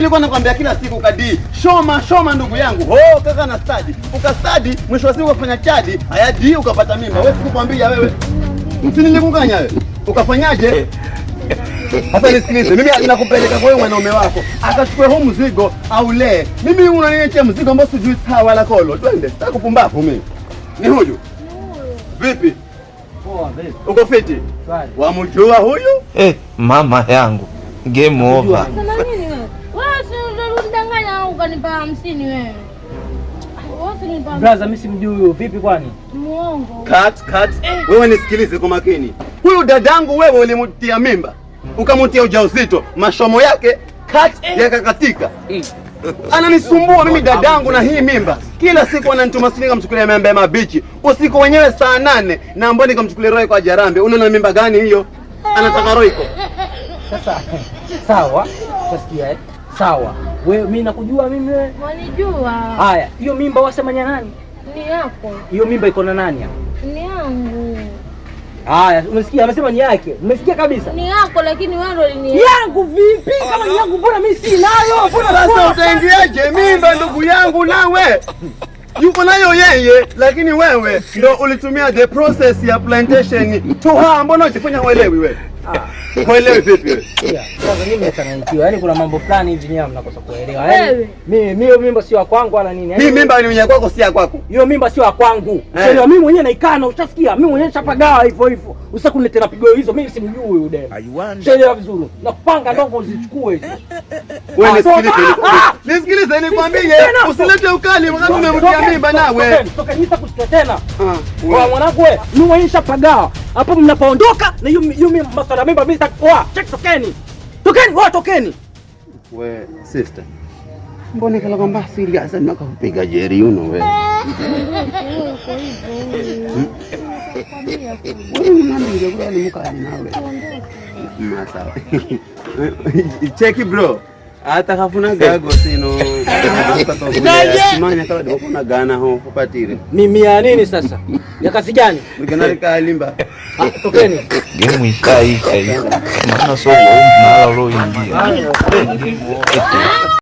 Nilikuwa nakwambia kila siku kadi, shoma ndugu yangu. Oh, kaka na study. Ukastadi, mwisho wa siku ukafanya chadi, hayadi ukapata mimba. Wewe sikukwambia wewe. Msinikukanya wewe. Ukafanyaje? Sasa nisikilize, mimi nakupeleka kwa wewe mwanaume wako. Akachukue huu mzigo au le. Mimi unaniletea mzigo ambao sijui sawa wala kolo. Twende, sitaki kupumbavu mimi. Ni huyu. Vipi? Poa vipi? Uko fiti? Wamjua huyu? Mama yangu. Game over. Sasa nini wewe? Wewe si unadanganya au ukanipa 50 wewe? Brother, mimi simjui huyo. Vipi kwani? Muongo. Cut. Wewe nisikilize kwa makini. Huyu dadangu wewe ulimtia mimba. Ukamtia ujauzito. Mashomo yake yakakatika. Ananisumbua mimi dadangu na hii mimba. Kila siku ananituma sininga mchukulia membe mabichi. Usiku wenyewe saa 8 na ambao nikamchukulia Roy kwa Jarambe. Unaona mimba gani hiyo? Anataka Roy iko. Sasa sawa. Utasikia sawa. Wewe mimi nakujua mimi wewe. Wanijua. Haya, hiyo mimba wasemanya nani? Ni yako. Hiyo mimba iko na nani hapa? Ni yangu. Haya, umesikia amesema ni yake. Umesikia kabisa? Ni yako lakini wewe ndio ni yangu vipi? Kama ni yangu mbona mimi si nayo? Mbona sasa utaingiaje mimba ndugu yangu nawe? Yuko nayo yeye lakini wewe ndio ulitumia the process ya plantation to her. Mbona unajifanya huelewi wewe? Huelewi vipi wewe? Kwanza mimi nimechanganyikiwa. Yaani kuna mambo fulani hivi nyewe mnakosa kuelewa. Yaani mimi mimba sio ya kwangu wala nini. Hii mimba ni ya kwako si ya kwako. Hiyo mimba sio ya kwangu. Sio mimi mwenyewe naikana, utasikia. Mimi mwenyewe nishapagawa hivyo. Usitaki kuniletea pigo hizo. Mimi simjui huyu demu. Sheria vizuri. Nakupanga ndongo uzichukue hizo. Wewe nisikilize nikwambie, usilete ukali wakati umemtia mimba nawe. Toka nisa kusikia tena. Kwa mwanangu wewe, mimi mwenyewe nishapagawa. Hapo mnapoondoka na hiyo masuala mimba mimi sitakuoa. Tokeni. Tokeni. Wewe sister. Mbona kala kwamba serious sana kupiga jeri yuno wewe. Wewe unaniambia kwa nini mkali nawe? Sawa. Cheki bro. Hata kafuna gago sino. Simanya kala ndio kuna gana ho kupatire. Mimi ya nini sasa? Ya kazi gani? Mgana kalimba. Tokeni. Game ishaisha. Maana soko mara roho ingia.